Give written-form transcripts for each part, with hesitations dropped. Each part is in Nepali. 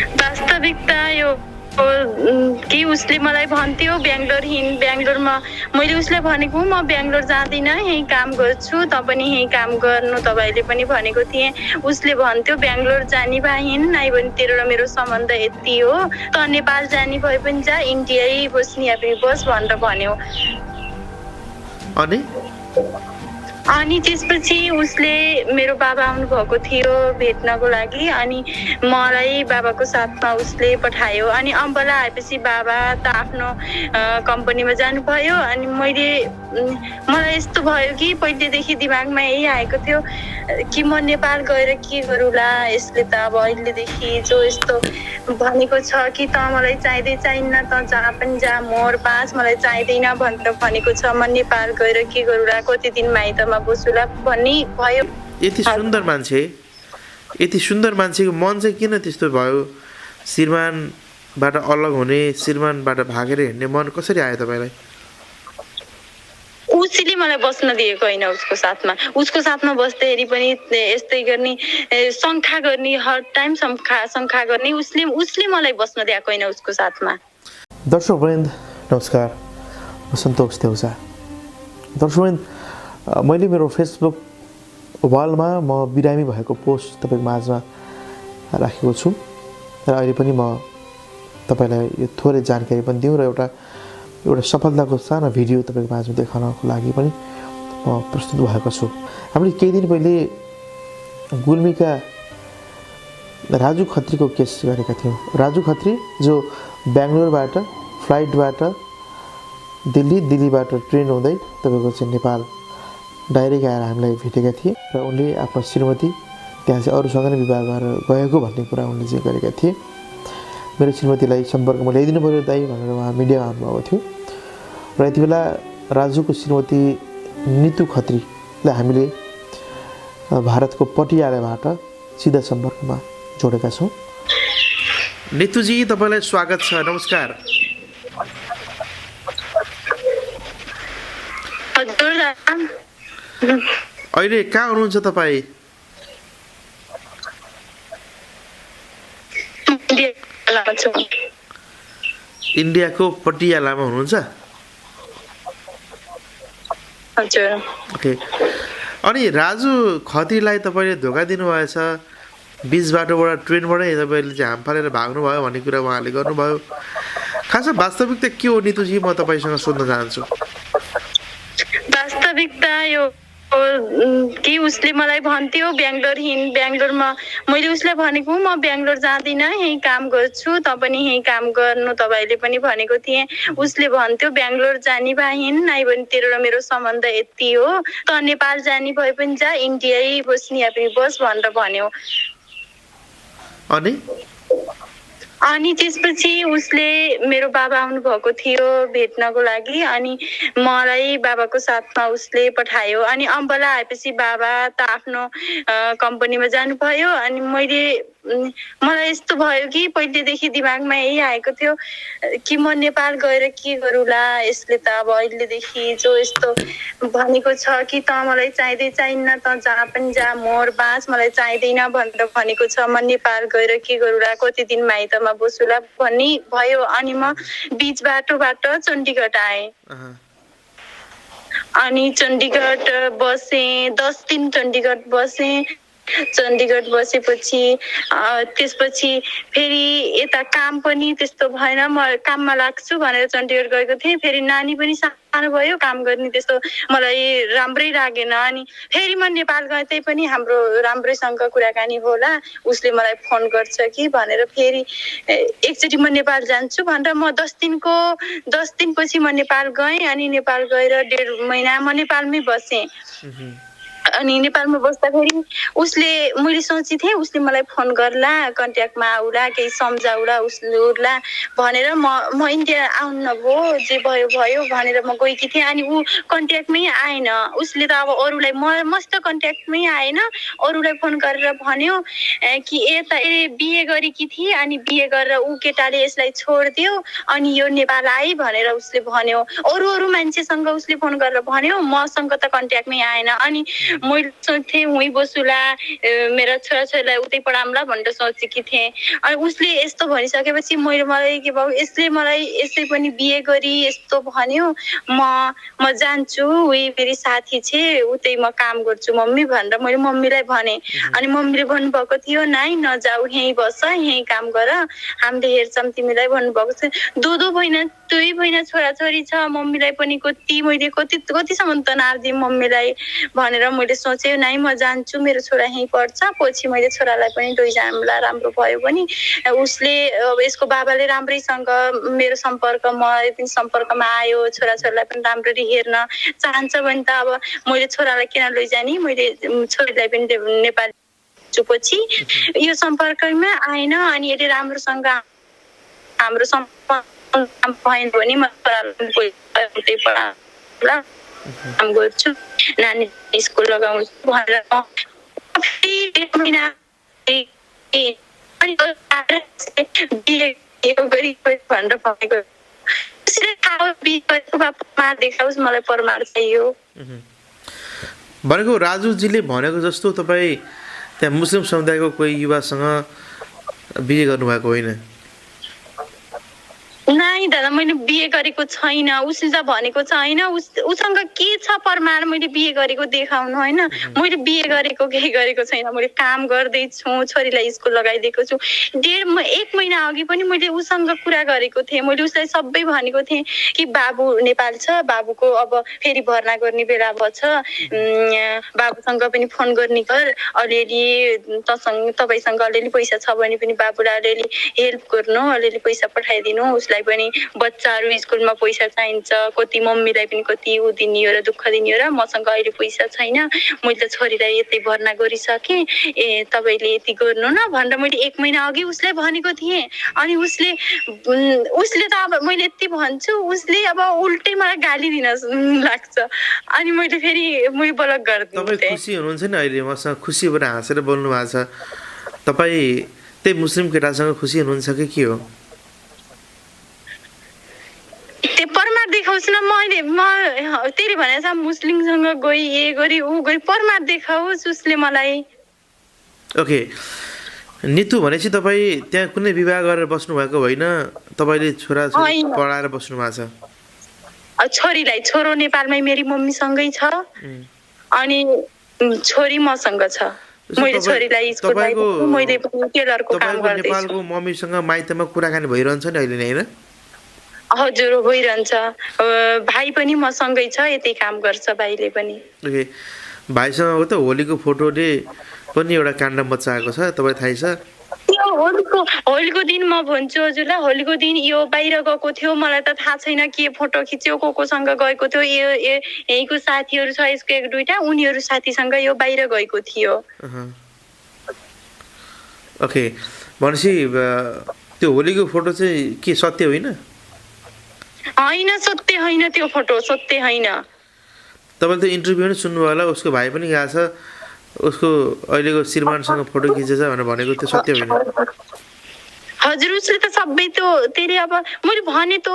वास्तविकता यो कि उसले मलाई भन्थ्यो बेङ्गलोर हिँड, बेङ्गलोरमा मैले उसलाई भनेको म बेङ्गलोर जाँदिनँ, यहीँ काम गर्छु, त पनि यहीँ काम गर्नु तपाईँले पनि भनेको थिएँ। उसले भन्थ्यो बेङ्गलोर जाने भए हिँड, नाइ भने तेरो र मेरो सम्बन्ध यति हो, त नेपाल जाने भए पनि जा, इन्डियै बस्ने या पनि बस भनेर भन्यो। अनि त्यसपछि उसले मेरो बाबा आउनुभएको थियो भेट्नको लागि, अनि मलाई बाबाको साथमा उसले पठायो। अनि अम्बला आएपछि बाबा त आफ्नो कम्पनीमा जानुभयो। अनि मलाई यस्तो भयो कि पहिलेदेखि दिमागमा यही आएको थियो कि म नेपाल गएर के गरौँला, यसले त अब अहिलेदेखि जो यस्तो भनेको छ कि त मलाई चाहिँदै चाहिन्न, त जहाँ पनि जा मोर बाँच, मलाई चाहिँदैन भनेर भनेको छ, म नेपाल गएर के गरौँला, कति दिन माइतमा बसुला भन्ने भयो। यति सुन्दर मान्छेको मन चाहिँ किन त्यस्तो भयो? श्रीमानबाट अलग हुने, श्रीमानबाट भागेर हिँड्ने मन कसरी आयो तपाईँलाई? उसले मलाई बस्न दिएको होइन उसको साथमा बस्दाखेरि पनि यस्तै गर्ने, शङ्का गर्ने, हर टाइम शङ्का गर्ने, उसले मलाई बस्न दिएको होइन उसको साथमा। दर्शकवृन्द नमस्कार, म सन्तोष देउसा। दर्शकवृन्द, मैले मेरो फेसबुक वालमा म बिरामी भएको पोस्ट तपाईँको माझमा राखेको छु र अहिले पनि म तपाईँलाई यो थोरै जानकारी पनि दिउँ र एउटा सफलताको सानो भिडियो तपाईँको माझमा देखाउनको लागि पनि म प्रस्तुत भएको छु। हामीले केही दिन पहिले गुल्मीका राजु खत्रीको केस गरेका थियौँ। राजु खत्री जो बेङ्गलोरबाट फ्लाइटबाट दिल्लीबाट ट्रेन हुँदै तपाईँको चाहिँ नेपाल डाइरेक्ट आएर हामीलाई भेटेका थिए र उनले आफ्नो श्रीमती त्यहाँ चाहिँ अरूसँग नै विवाह गरेर गएको भन्ने कुरा उनले चाहिँ गरेका थिए। मेरो श्रीमतीलाई सम्पर्कमा ल्याइदिनु पऱ्यो दाइ भनेर उहाँ मिडियामा आउनुभएको थियो र यति बेला राजुको श्रीमती नितु खत्रीलाई हामीले भारतको पटियालाबाट सिधा सम्पर्कमा जोडेका छौँ। नितुजी, तपाईँलाई स्वागत छ, नमस्कार। अहिले कहाँ हुनुहुन्छ तपाईँ? इन्डियाको पटियालामा हुनुहुन्छ? हजुर। ओके। अनि राजु खत्रीलाई तपाईँले धोका दिनुभएछ, बिच बाटोबाट ट्रेनबाटै तपाईँले चाहिँ हाम फालेर भाग्नुभयो भन्ने कुरा उहाँले गर्नुभयो। खासमा वास्तविकता के हो नितुजी, म तपाईँसँग सोध्न चाहन्छु। वास्तविकता यो कि उसले मलाई भन्थ्यो बेङ्गलोर हिँड, बेङ्गलोरमा मैले उसलाई भनेको म बेङ्गलोर जाँदिनँ, यहीँ काम गर्छु, त पनि यहीँ काम गर्नु तपाईँले पनि भनेको थिएँ। उसले भन्थ्यो बेङ्गलोर जाने भए हिँड, नाइ भने तेरो र मेरो सम्बन्ध यति हो, त नेपाल जाने भए पनि जा, इन्डियै बस्ने या पनि बस भनेर भन्यो। अनि त्यसपछि उसले मेरो बाबा आउनुभएको थियो भेट्नको लागि, अनि मलाई बाबाको साथमा उसले पठायो। अनि अम्बला आएपछि बाबा त आफ्नो कम्पनीमा जानुभयो। अनि मलाई यस्तो भयो कि पहिलेदेखि दिमागमा यही आएको थियो कि म नेपाल गएर के गरौँला, यसले त अब अहिलेदेखि जो यस्तो भनेको छ कि त मलाई चाहिँदै चाहिन्न, त जहाँ पनि जा मोर बाँच, मलाई चाहिँदैन भनेर भनेको छ, म नेपाल गएर के गरौँला, कति दिन माइतमा बसुला भन्ने भयो। अनि म बिच बाटोबाट चण्डीगढ आएँ। अनि चण्डीगढ बसेँ, 10 दिन चण्डीगढ बसेँ। चण्डीगढ बसेपछि त्यसपछि फेरि यता काम पनि त्यस्तो भएन, म काममा लाग्छु भनेर चण्डीगढ गएको थिएँ। फेरि नानी पनि सानो भयो, काम गर्ने त्यस्तो मलाई राम्रै लागेन। अनि फेरि म नेपाल गएँ, त्यही पनि हाम्रो राम्रैसँग कुराकानी होला, उसले मलाई फोन गर्छ कि भनेर फेरि एकचोटि म नेपाल जान्छु भनेर म 10 दिनपछि म नेपाल गएँ। अनि नेपाल गएर 1.5 महिना म नेपालमै बसेँ। अनि नेपालमा बस्दाखेरि मैले सोचेको थिएँ उसले मलाई फोन गर्ला, कन्ट्याक्टमा आउला, केही सम्झाउला उसले भनेर म इन्डिया आउनु नभयो, जे भयो भयो भनेर म गएकी थिएँ। अनि ऊ कन्ट्याक्टमै आएन। उसले त अब अरूलाई मस्त कन्ट्याक्टमै आएन, अरूलाई फोन गरेर भन्यो कि बिहे गरेकी थिए, अनि बिहे गरेर ऊ केटाले यसलाई छोडिदियो, अनि यो नेपाल आए भनेर उसले भन्यो। अरू मान्छेसँग उसले फोन गरेर भन्यो, मसँग त कन्ट्याक्टमै आएन। अनि मैले सोच्थेँ उहीँ बसुला मेरा छोराछोरीलाई उतै पढाउँला भनेर सोचेकी थिएँ। अनि उसले यस्तो भनिसकेपछि मलाई के भयो, यसले मलाई यसै पनि बिहे गरी यस्तो भन्यो, म जान्छु, उही मेरी साथी छे, उतै म काम गर्छु मम्मी भनेर मैले मम्मीलाई भने। अनि मम्मीले भन्नुभएको थियो नाइ नजाऊ, यहीँ बस, यहीँ काम गर, हामीले हेर्छौँ तिमीलाई भन्नुभएको थियो। दुई बहिना छोराछोरी छ, मम्मीलाई पनि मैले कतिसम्म तनाव दिएँ मम्मीलाई भनेर मैले सोचेँ नाइ म जान्छु, मेरो छोरा यहीँ पढ्छ, पछि मैले छोरालाई पनि लैजाउँला, राम्रो भयो भने। उसले यसको बाबाले राम्रैसँग मेरो सम्पर्कमा आयो, छोराछोरीलाई पनि राम्ररी हेर्न चाहन्छ भने त अब मैले छोरालाई किन लैजाने, मैले छोरीलाई पनि नेपाली पछि यो सम्पर्कमा आएन। अनि यसले राम्रोसँग हाम्रो सम्पर्क भएन भने म छोरालाई पढाउँला, काम गर्छु, नानी स्कुल लगाउँछु भनेर देखाओस्, मलाई परमार चाहियो भनेको। राजुजीले भनेको जस्तो तपाईँ त्यहाँ मुस्लिम समुदायको कोही युवासँग बिहे गर्नुभएको होइन? नाइ दादा, मैले बिहे गरेको छैन, उसले त भनेको छैन, उसँग के छ परमार मैले बिहे गरेको देखाउनु होइन। मैले बिहे गरेको केही गरेको छैन, मैले काम गर्दैछु, छोरीलाई स्कुल लगाइदिएको छु। 1 महिना अघि पनि मैले उसँग कुरा गरेको थिएँ, मैले उसलाई सबै भनेको थिएँ कि बाबु नेपाल छ, बाबुको अब फेरि भर्ना गर्ने बेला भएछ, बाबुसँग पनि फोन गर्ने कर, अलिअलि तपाईँसँग अलिअलि पैसा छ भने पनि बाबुलाई अलिअलि हेल्प गर्नु, अलिअलि पैसा पठाइदिनु, उसलाई पनि बच्चाहरू स्कुलमा पैसा चाहिन्छ, कति मम्मीलाई पनि कति उ दिने हो र दुःख दिने हो र मसँग अहिले पैसा छैन, मैले त छोरीलाई यतै भर्ना गरिसकेँ, तपाईँले यति गर्नु न भनेर मैले 1 महिना अघि उसलाई भनेको थिएँ। अनि उसले त अब मैले यति भन्छु, उसले अब उल्टै मलाई गाली दिन लाग्छ। अनि मैले फेरि बलक गरिदिएँ। तपाईँ खुसी हुनुहुन्छ नि अहिले? मसँग खुसी भएर हाँसेर बोल्नु भएको छ। तपाईँ त्यही मुस्लिम केटासँग खुसी हुनुहुन्छ कि के हो? परमार देखाउँछ न, म तेरि भनेछ मुस्लिमसँग गई ए गरी ऊ गरी, परमार देखाओस् उसले मलाई। ओके नितु, भनेपछि तपाईँ त्यहाँ कुनै विवाह गरेर बस्नुभएको होइन, तपाईँले छोराछोरी पढाएर बस्नु भएको छ? छोरो नेपालमै मेरी मम्मीसँगै छ, अनि छोरी मसँग छ। मैले छोरीलाई स्कुल मैले टेलरको काम गर्दैछु। नेपालको मम्मीसँग माइतमा कुराकानी भइरहन्छ नि अहिले नै होइन? हजुर भइरहन्छ, भाइ पनि मसँगै छ, यतै काम गर्छ भाइले पनि। ओके, भाइसँग त होलीको फोटोले पनि एउटा काण्ड मचाएको छ, तपाईँ थाहै छ? त्यो होलीको दिन म भन्छु हजुरलाई, होलीको दिन यो बाहिर गएको थियो, मलाई त थाहा छैन के फोटो खिच्यो, कोसँग गएको थियो, यहीँको साथीहरू छ यसको 1-2टा, उनीहरू साथीसँग यो बाहिर गएको थियो। ओके, भनेपछि त्यो होलीको फोटो चाहिँ के सत्य होइन? होइन, सत्य होइन, त्यो फोटो सत्य होइन। तपाईँले त इन्टरभ्यू पनि सुन्नुभयो होला, उसको भाइ पनि गएको छ, उसको अहिलेको श्रीमानसँग फोटो खिचेछ भनेर भनेको, त्यो सत्य होइन? हजुर, उसले त सबै तेरि अब मैले भने त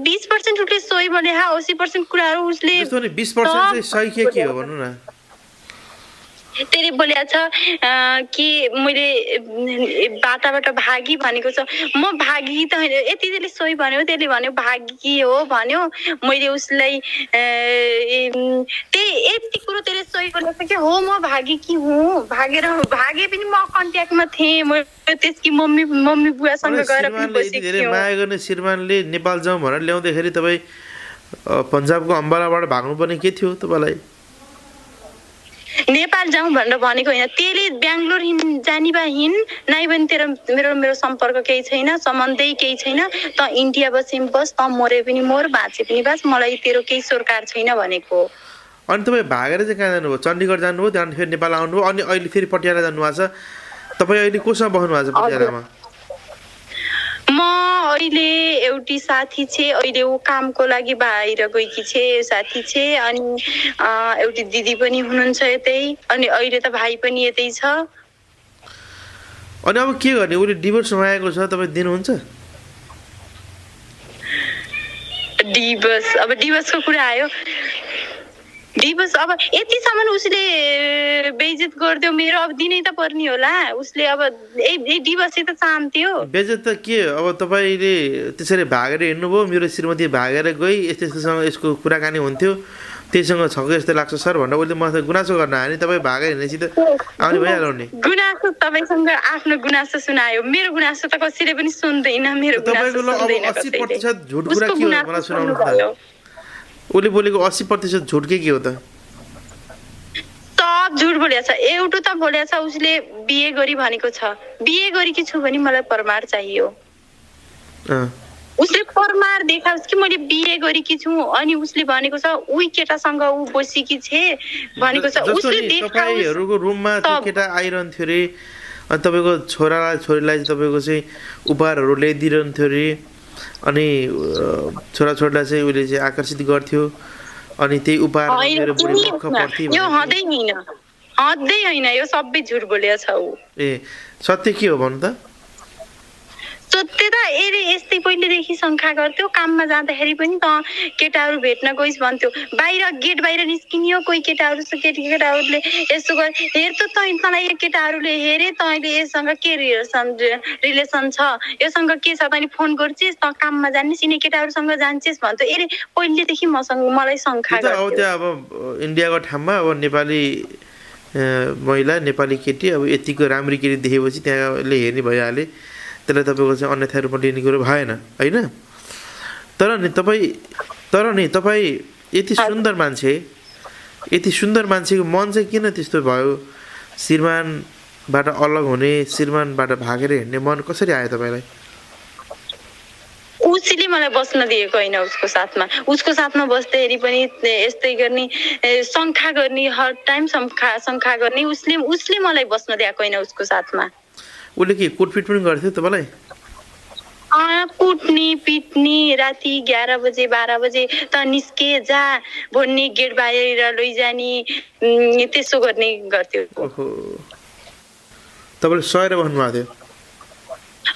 20% उसले सही भने, 80% कुराहरू उसले 20% चाहिँ सही के हो भन्नु न? तेरि बोलेको छ कि मैले बाटाबाट भागी भनेको छ, म भागी त होइन, यति त्यसले सोही भन्यो, त्यसले भन्यो भागी हो भन्यो, मैले उसलाई त्यही यति कुरो त्यसले सोही बोलेको कि हो म भागी कि हुँ, भागे पनि म कन्ट्याक्टमा थिएँ, म त्यसकी मम्मी बुवासँग गएर पनि बसेको धेरै माया गर्ने श्रीमानले नेपाल जाउँ भनेर ल्याउँदाखेरि तपाईँ पन्जाबको अम्बालाबाट भाग्नुपर्ने के थियो तपाईँलाई? नेपाल जाउँ भनेर भनेको होइन, त्यसले बेङ्गलोर जाने भए हिँड, नाइ भने तेरो मेरो सम्पर्क केही छैन, सम्बन्धै केही छैन, त इन्डिया बसे बस, त मरे पनि मोर, बाँचे पनि बाँच, मलाई तेरो केही सरकार छैन भनेको। अनि तपाईँ भागेर चाहिँ कहाँ जानुभयो? चण्डीगढ जानुभयो, त्यहाँदेखि फेरि नेपाल आउनुभयो, अनि अहिले फेरि पटियाला जानुभएको छ। तपाईँ अहिले कोसँग बस्नु भएको छ पटियालामा? म अहिले एउटी साथी छे, अहिले ऊ कामको लागि बाहिर गएकी छे, साथी छे, अनि एउटी दिदी पनि हुनुहुन्छ यतै, अनि अहिले त भाइ पनि यतै छ। अनि अब के गर्ने? उसले डिभोर्स मागेको छ, तपाईँ दिनुहुन्छ? डिभोर्सको कुरा आयो, दिवस अब यतिसम्म उसले बेइज्जत गरिदियो मेरो, अब दिनै त पर्ने होला उसले। अब दिवसै त चाहन्थ्यो। बेइज्जत त के अब तपाईँले त्यसरी भागेर हिँड्नुभयो, मेरो श्रीमती भागेर गई, यस्तो यस्तोसँग यसको कुराकानी हुन्थ्यो, त्यहीसँग छ कि जस्तो लाग्छ सर भनेर उसले मलाई गुनासो गर्न आयो नि। तपाईँ भागेर हिँडेपछि त आउने भइहाल्यो नि। गुनासो तपाईँसँग आफ्नो गुनासो सुनायो, मेरो गुनासो त कसैले पनि सुन्दैन। मेरो गुनासो तपाईँको सुन्दैन अब 80% झुट कुरा उसको के हो गुनासो मलाई सुनाउनु सुन्नुभयो। त। उसले बोलेको 80% झुट के हो त? सब झुट बोलेको छ। एउटा त बोलेको छ उसले बिहे गरी भनेको छ, बिहे गरेकी छु भने मलाई प्रमाण चाहियो। उसले प्रमाण देखाओस् कि मैले बिहे गरेकी छु। अनि उसले भनेको छ उही केटासँग ऊ बसेकी छे भनेको छ। उसले तपाईँहरूको रुममा त्यो केटा आइरहन्थ्यो रे, अनि तपाईँको छोरालाई छोरीलाई तपाईँको चाहिँ उपहारहरू ल्याइदिइरहन्थ्यो रे, अनि छोराछोरीलाई चाहिँ उसले चाहिँ आकर्षित गर्थ्यो, अनि त्यही उपहार मेरो बुढी दुःख पर्थ्यो। यो हदै होइन, हदै होइन, यो सबै झुट बोलेको छ ऊ। ए सत्य के हो भन्नु त? सत्य त यस्तै पहिलेदेखि शङ्का गर्थ्यो। काममा जाँदाखेरि पनि त केटाहरू भेट्न गइस् भन्थ्यो, बाहिर गेट बाहिर निस्किनियो कोही केटाहरू छ, केटाहरूले यसो गर, हेर त तँलाई यो केटाहरूले हेरे, तैँले यससँग के रिलेसन छ, योसँग के छ, तैँले फोन गर्छिस्, त काममा जान्निस्, यिनी केटाहरूसँग जान्छस् भन्थ्यो। पहिलेदेखि मलाई शङ्का अब गर्थ्यो। त्यहाँ अब इन्डियाको ठाउँमा अब नेपाली महिला, नेपाली केटी अब यतिको राम्री केटी देखेपछि त्यहाँले हेर्ने भइहाले, त्यसलाई तपाईँको चाहिँ अन्यथा रूपमा लिने कुरो भएन होइन। तर नि तपाईँ यति सुन्दर मान्छे, यति सुन्दर मान्छेको मन चाहिँ किन त्यस्तो भयो? श्रीमानबाट अलग हुने, श्रीमानबाट भागेर हिँड्ने मन कसरी आयो तपाईँलाई? उसले मलाई बस्न दिएको होइन उसको साथमा। उसको साथमा बस्दाखेरि पनि यस्तै गर्ने, शङ्का गर्ने, हर टाइम शङ्का गर्ने। उसले मलाई बस्न दिएको होइन उसको साथमा। उसले के कुटपिट पनि गर्थ्यो तपाईँलाई? कुट्ने पिट्ने, राति 11 बजे 12 बजे त निस्के जा भन्ने, गेट बाहिर लैजाने, त्यसो गर्ने गर्थ्यो। ओहो, तपाईँले सहेर भन्नुभएको थियो?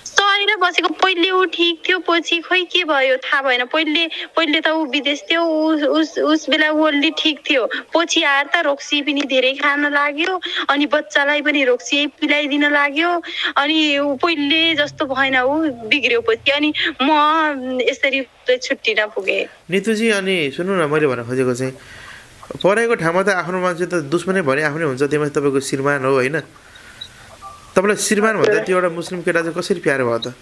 सहेर बसेको। पहिले ऊ ठिक थियो, पछि खोइ के भयो थाहा भएन। पहिले त ऊ विदेश थियो, उस बेला ऊ अलि ठिक थियो। पछि आएर त रक्सी पनि धेरै खान लाग्यो, अनि बच्चालाई पनि रक्सी पिलाइदिन लाग्यो, अनि पहिले जस्तो भएन, ऊ बिग्रियो पछि। अनि म यसरी छुट्टिन पुगेँ। नितुजी अनि सुन्नु न, मैले भन्न खोजेको चाहिँ पढाइको ठाउँमा त आफ्नो मान्छे त दुश्मनै भने आफ्नै हुन्छ, त्यही माथि तपाईँको श्रीमान हो होइन। तपाईँलाई श्रीमान भन्दा त्यो एउटा मुस्लिम केटा चाहिँ कसरी प्यारो भयो त?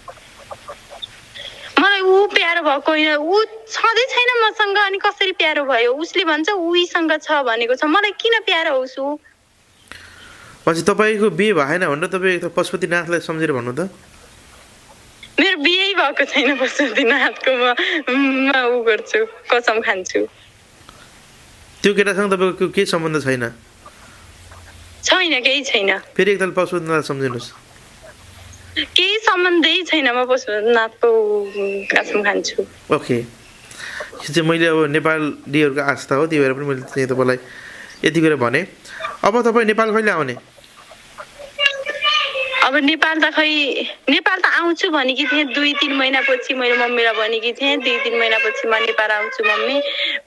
मलाई ऊ प्यारो भएको होइन, ऊ छँदै छैन मसँग, अनि कसरी प्यारो भयो? उसले भन्छ उहीसँग छ भनेको छ, मलाई किन प्यारो होस् ऊ? पछि तपाईँको बिहे भएन भनेर तपाईँ एक त पशुपतिनाथलाई सम्झेर भन्नु त? मेरो बिहे भएको छैन पशुपतिनाथको। म ऊ गर्छु, कसम खान्छु। त्यो केटासँग तपाईँको केही सम्बन्ध छैन? छैन, केही छैन। फेरि एकताल पशुपतिनाथ सम्झिनुहोस्। केही सम्बन्धै छैन, म पशुपतिनाथको कसम खान्छु। ओके, यो चाहिँ मैले अब नेपालीहरूको आस्था हो, त्यही भएर पनि मैले चाहिँ तपाईँलाई यति कुरा भने। अब तपाईँ नेपाल कहिले आउने? अब नेपाल त आउँछु भनेकी थिएँ 2-3 महिनापछि। मैले मम्मीलाई भनेकी थिएँ 2-3 महिनापछि म नेपाल आउँछु मम्मी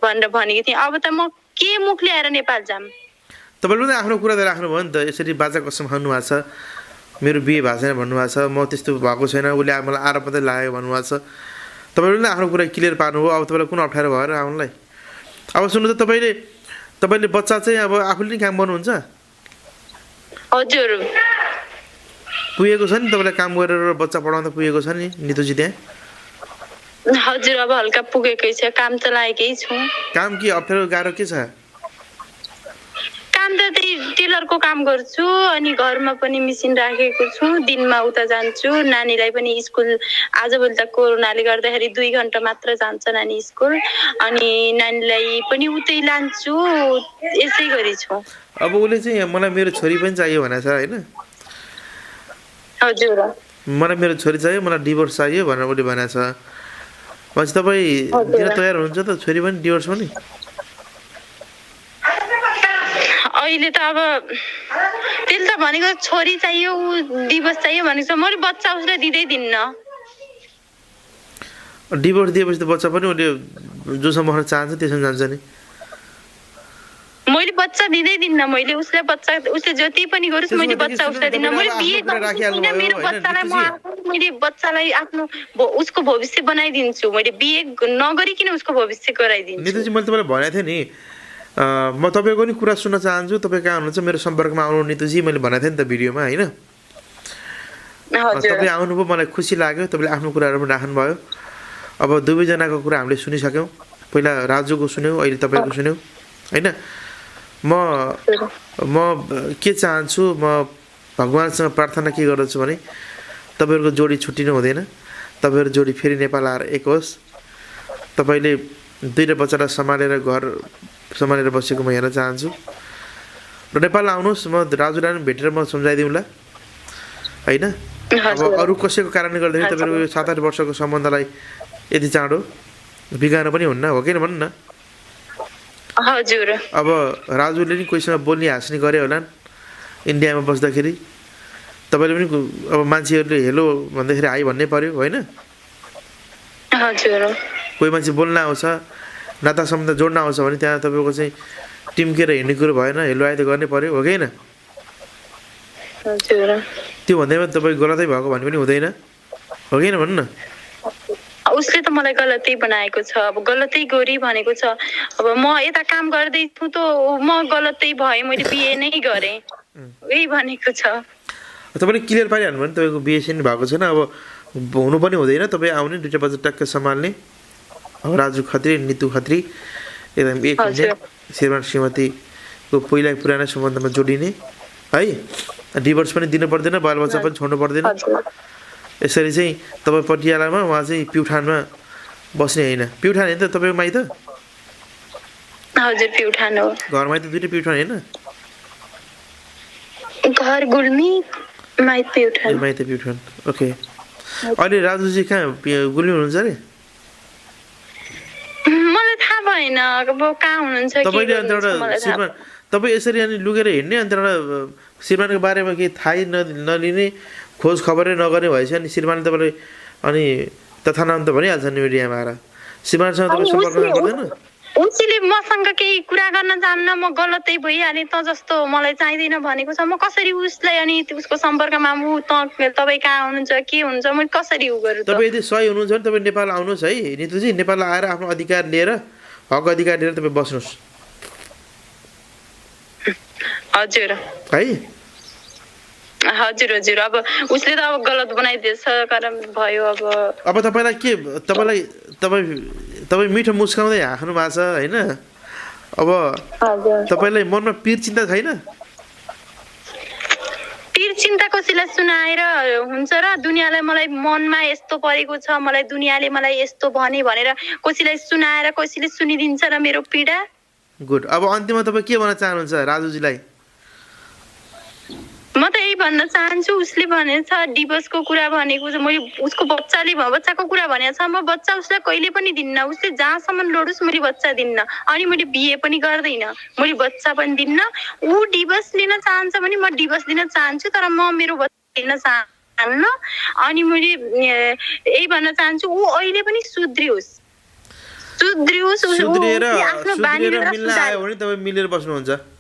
भनेर भनेकी थिएँ। अब त म के मुख ल्याएर नेपाल जाम? तपाईँले पनि आफ्नो कुरा त राख्नुभयो नि त, यसरी बाजा कसम खानु भएको छ, मेरो बिहे भएको छैन भन्नुभएको छ, म त्यस्तो भएको छैन, उसले मलाई आरोप मात्रै लाग्यो भन्नुभएको छ। तपाईँले पनि आफ्नो कुरा क्लियर पार्नुभयो। अब तपाईँलाई कुन अप्ठ्यारो भएर आउनुलाई? अब सुन्नु त, तपाईँले बच्चा चाहिँ अब आफूले नै काम गर्नुहुन्छ? हजुर, पुगेको छ नि तपाईँलाई, काम गरेर बच्चा पढाउँदा पुगेको छ नि नितुजी त्यहाँ? हजुर, अब हल्का पुगेकै छ, काम त लागेकै छु। काम के अप्ठ्यारो गाह्रो के छ? काम त त्यही टेलरको काम गर्छु, अनि घरमा पनि मेसिन राखेको छु, दिनमा उता जान्छु। नानीलाई पनि स्कुल आजभोलि त कोरोनाले गर्दाखेरि 2 घन्टा मात्र जान्छ नानी स्कुल, अनि नानीलाई पनि उतै लान्छु, यसै गरी छु। अब उसले चाहिँ मलाई मेरो छोरी पनि चाहियो भनेको छ होइन? हजुर, मलाई मेरो छोरी चाहियो, मलाई डिभोर्स चाहियो भनेर उसले भनेको छ। पछि तपाईँ दिन तयार हुनुहुन्छ त छोरी पनि डिभोर्स पनि? अहिले त अब त्यसले त भनेको छोरी चाहियो, ऊ डिभोर्स चाहियो भनेको छ। मैले बच्चा उसलाई दिन्न। डिभोर्स दिएपछि त बच्चा पनि उसले जोसँग बस्न चाहन्छ त्यसमा जान्छ नि। मैले बच्चा दिँदै दिन्न, मैले उसलाई बच्चा उसले जति पनि गरोस् मैले बच्चा उसलाई दिन्न। मैले बिहे गरेर मेरो बच्चालाई म मैले बच्चालाई आफ्नो उसको भविष्य बनाइदिन्छु। मैले बिहे नगरिकन उसको भविष्य गराइदिन्छु। नितुजी मैले तपाईँलाई भनेको थिएँ नि, म तपाईँको नि कुरा सुन्न चाहन्छु, तपाईँ कहाँ हुनुहुन्छ मेरो सम्पर्कमा आउनु नितुजी, मैले भनेको थिएँ नि त भिडियोमा होइन। तपाईँ आउनुभयो, मलाई खुसी लाग्यो, तपाईँले आफ्नो कुराहरू पनि राख्नुभयो। अब दुवैजनाको कुरा हामीले सुनिसक्यौँ, पहिला राजुको सुन्यौँ, अहिले तपाईँको सुन्यौँ होइन। म के चाहन्छु, म भगवान्सँग प्रार्थना के गर्दछु भने तपाईँहरूको जोडी छुट्टिनु हुँदैन, तपाईँहरू जोडी फेरि नेपाल आएर एक होस्। तपाईँले दुईवटा बच्चालाई सम्हालेर घर सम्हालेर बसेको म हेर्न चाहन्छु र नेपाल आउनुहोस्, म राजुलाई पनि भेटेर म सम्झाइदिउँला होइन। अब अरू कसैको कारणले गर्दाखेरि तपाईँको यो 7-8 वर्षको सम्बन्धलाई यति चाँडो बिगार्नु पनि हुन्न, हो किन भन्नु न। हजुर अब राजुले नि कोहीसँग बोल्ने हाँस्ने गरे होला इन्डियामा बस्दाखेरि, तपाईँले पनि अब मान्छेहरूले हेलो भन्दाखेरि हाई भन्नै पर्यो होइन। हजुर कोही मान्छे बोल्न आउँछ, नाता सम्बन्ध जोड्न आउँछ भने त्यहाँ तपाईँको चाहिँ टिम्केर हिँड्ने कुरो भएन, हेलो आइ त गर्नै पर्यो, हो कि होइन। त्यो भन्दैमा तपाईँ गलतै भएको भन्ने पनि हुँदैन, हो कि होइन भन्नु न। उसले त मलाई गलतै बनाएको छ, अब गलतै गरी भनेको छ। अब म यता काम गर्दैछु त म गलतै भएँ, मैले बिहे नै गरेँ, यही भनेको छ। तपाईँले क्लियर पारिहाल्नु भने तपाईँको बिहे पनि भएको छैन, अब हुनु पनि हुँदैन। तपाईँ आउने दुईवटा बच्चा टक्क सम्हाल्ने, अब राजु खत्री नितु खत्री एकदम एक हुने, श्रीमान श्रीमतीको पहिला पुरानो सम्बन्धमा जोडिने है। डिभोर्स पनि दिनु पर्दैन, बालबच्चा पनि छोड्नु पर्दैन। यसरी चाहिँ तपाईँ पटियालामा, उहाँ चाहिँ प्युठानमा बस्ने होइन। प्युठान होइन त तपाईँको माइत? हजुर प्युठान हो। घर माइत दुईवटा प्युठान होइन? घर गुल्मी, माइत प्युठान। माइत प्युठान, ओके। अहिले राजुजी कहाँ गुल्मी हुनुहुन्छ अरे? मलाई थाहा भएन अब कहाँ हुनुहुन्छ। तपाईँले अन्त एउटा श्रीमान तपाईँ यसरी अनि लुकेर हिँड्ने, अन्त एउटा श्रीमानको बारेमा केही थाहै नलिने, खोज खबरै नगर्ने भएछ अनि श्रीमानले तपाईँलाई अनि तथानाम त भनिहाल्छ नि मिडियामा आएर। श्रीमानसँग तपाईँ सम्पर्क गर्दैन? उसले मसँग केही कुरा गर्न जान्न, म गलतै भइहालेँ त जस्तो मलाई चाहिँदैन भनेको छ। म कसरी उसलाई अनि उसको सम्पर्कमा तपाईँ कहाँ हुनुहुन्छ के हुन्छ म कसरी उ गरौँ? तपाईँ यदि सही हुनुहुन्छ भने तपाईँ नेपाल आउनुहोस् है नितुजी। नेपाल आएर आफ्नो अधिकार लिएर, हक अधिकार लिएर तपाईँ बस्नुहोस् हजुर है। हजुर हजुर अब उसले त अब गलत बनाइदिएछ, कारण भयो। अब तपाईँलाई के तपाईँ मिठो मुस्काउँदै हाँक्नु भएको छ होइन। अब तपाईँलाई मनमा पीर चिन्ता छैन? पीर चिन्ता कसैलाई सुनाएर हुन्छ र? दुनियाँलाई मलाई मनमा यस्तो परेको छ, मलाई दुनियाँले मलाई यस्तो भने भनेर कसैलाई सुनाएर कसैले सुनिदिन्छ र मेरो पीडा? गुड। अब अन्त्यमा तपाईँ के भन्न चाहनुहुन्छ राजुजीलाई? म त यही भन्न चाहन्छु, उसले भनेछ डिभोर्सको कुरा भनेको छ, मैले उसको बच्चाको कुरा भनेको छ, म बच्चा उसलाई कहिले पनि दिन्न। उसले जहाँसम्म लडोस् मैले बच्चा दिन्न, अनि मैले बिहे पनि गर्दैन, मैले बच्चा पनि दिन्न। ऊ डिभोर्स लिन चाहन्छ भने म डिभोर्स दिन चाहन्छु, तर म मेरो बच्चा लिन चाहन्न। अनि मैले यही भन्न चाहन्छु ऊ अहिले पनि सुध्रियोस्, आफ्नो बानी मिल्न आयो भने तपाईँ मिलेर बस्नुहुन्छ।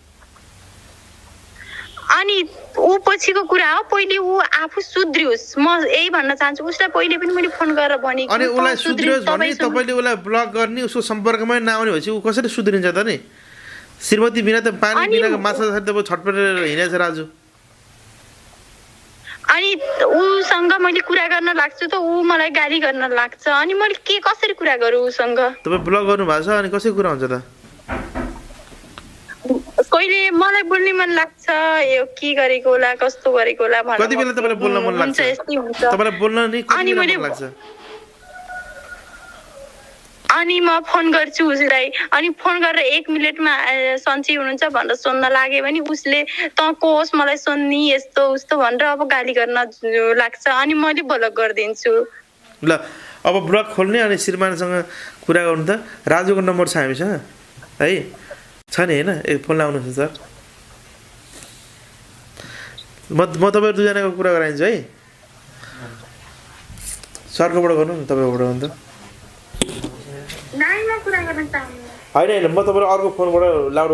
अनि ऊ पछिको कुरा हो, पहिले ऊ आफू सुध्रियोस्, म यही भन्न चाहन्छु। उसलाई पहिले पनि मैले फोन गरेर भनेको। अनि उसलाई सुध्रियोस् भने तपाईँले उसलाई ब्लक गर्ने, उसको सम्पर्कमै नआउने भएपछि ऊ कसरी सुध्रिन्छ त नि? श्रीमती बिना त पानी बिनाको माछा जसरी तपाईँ छटपटेर हिँडेछ राजु। अनि उसँग मैले कुरा गर्न लाग्छु त ऊ मलाई गाली गर्न लाग्छ, अनि मैले के कसरी कुरा गरौँ उसँग? तपाईँ ब्लक गर्नु भएको छ, अनि कसरी कुरा हुन्छ त? कहिले मलाई बोल्ने मन लाग्छ, यो के गरेको होला कस्तो गरेको होला भनेर। कति बेला तपाईँलाई बोल्न मन लाग्छ? तपाईँलाई बोल्न नि कति बेला मन लाग्छ? अनि म फोन गर्छु उसलाई, अनि फोन गरेर 1 मिनेटमा सन्चै हुनुहुन्छ भनेर सोध्न लाग्यो भने उसले त कोस मलाई सोध्ने यस्तो उस्तो भनेर अब गाली गर्न लाग्छ, अनि मैले ब्लक गरिदिन्छु। ल अब ब्लक खोल्ने अनि श्रीमानसँग कुरा गर्नु त। राजुको नम्बर छ हामीसँग है? छ नि होइन? फोन लाउनुहोस् सर, म तपाईँहरू दुईजनाको कुरा गराइदिन्छु है। सरकोबाट गर्नु न, तपाईँकोबाट गर्नु त। होइन होइन म तपाईँलाई अर्को फोनबाट लाउड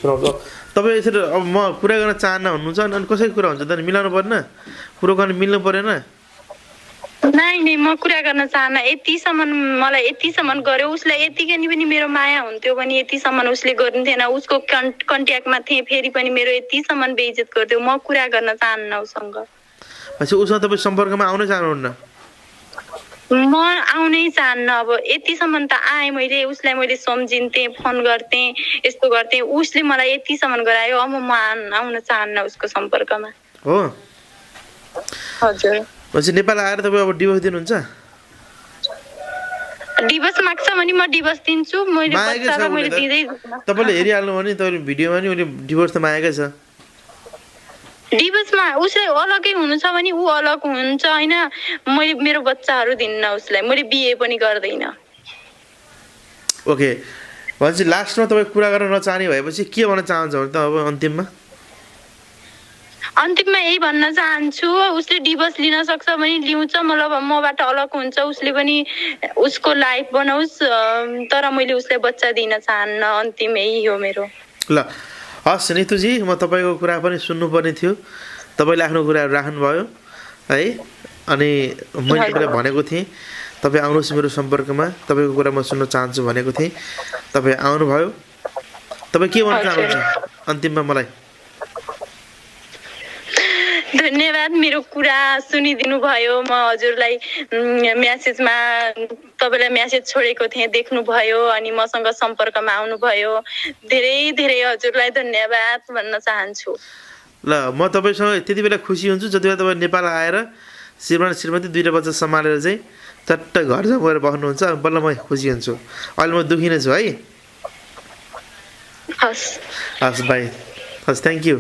सुनाउँछु तपाईँ यसरी अब म कुरा गर्न चाहन्न हुनुहुन्छ अनि कसैको कुरा हुन्छ त मिलाउनु परेन कुरो गर्न मिल्नु परेन नाइ नै म कुरा गर्न चाहन्न यतिसम्म मलाई यतिसम्म गर्यो उसलाई यतिकै नि पनि मेरो माया हुन्थ्यो भने यतिसम्म उसले गर्नुहुन्थेन उसको कन्ट्याक्टमा थिएँ फेरि पनि मेरो यतिसम्म बेइज्जत गर्थ्यो म कुरा गर्न चाहन्न उसँग अच्छा उसँग तपाईँ सम्पर्कमा आउनै चाहनुहुन्न म आउनै चाहन्न अब यतिसम्म त आएँ मैले उसलाई मैले सम्झिन्थेँ फोन गर्थेँ यस्तो गर्थेँ उसले मलाई यतिसम्म गरायो अब म आउन चाहन्न उसको सम्पर्कमा हो हजुर भनेपछि नेपाल आएर तपाईँ अब डिभोर्स दिनुहुन्छ डिभोर्स माग्छ भने म डिभोर्स दिन्छु मैले मागेकै छ बच्चालाई मैले उसले दिँदै त तपाईँले हेरिहाल्नु भने तपाईँले भिडियोमा नि उसले डिभोर्स त मागेकै छ डिभोर्समा उसलाई अलग्गै हुनु छ भने ऊ अलग हुन्छ होइन मैले मेरो बच्चाहरू दिन्न उसलाई मैले बिहे पनि गर्दैन ओके भनेपछि लास्टमा तपाईँ कुरा गर्न नचाहने भएपछि के भन्न चाहन्छ भने त अब अन्तिममा अन्तिममा यही भन्न चाहन्छु उसले डिभोर्स लिन सक्छ भने लिउँछ मतलब मबाट अलग हुन्छ उसले पनि उसको लाइफ बनाओस् तर मैले उसलाई बच्चा दिन चाहन्न अन्तिम यही हो मेरो ल हस् नितुजी म तपाईँको कुरा पनि सुन्नुपर्ने थियो तपाईँले आफ्नो कुराहरू राख्नुभयो है अनि मैले तपाईँलाई भनेको थिएँ तपाईँ आउनुहोस् मेरो सम्पर्कमा तपाईँको कुरा म सुन्न चाहन्छु भनेको थिएँ तपाईँ आउनुभयो तपाईँ के भन्न चाहनुहुन्छ अन्तिममा मलाई धन्यवाद मेरो कुरा सुनिदिनु भयो म हजुरलाई म्यासेजमा तपाईँलाई म्यासेज छोडेको थिएँ देख्नुभयो अनि मसँग सम्पर्कमा आउनुभयो धेरै धेरै हजुरलाई धन्यवाद भन्न चाहन्छु ल म तपाईँसँग त्यति बेला खुसी हुन्छु जति बेला तपाईँ नेपाल आएर श्रीमान श्रीमती दुईवटा बच्चा सम्हालेर चाहिँ चट्ट घर गएर बस्नुहुन्छ बल्ल म खुसी हुन्छु अहिले म दुखी नै छु है हस् हस् बाई हस् थ्याङ्क यू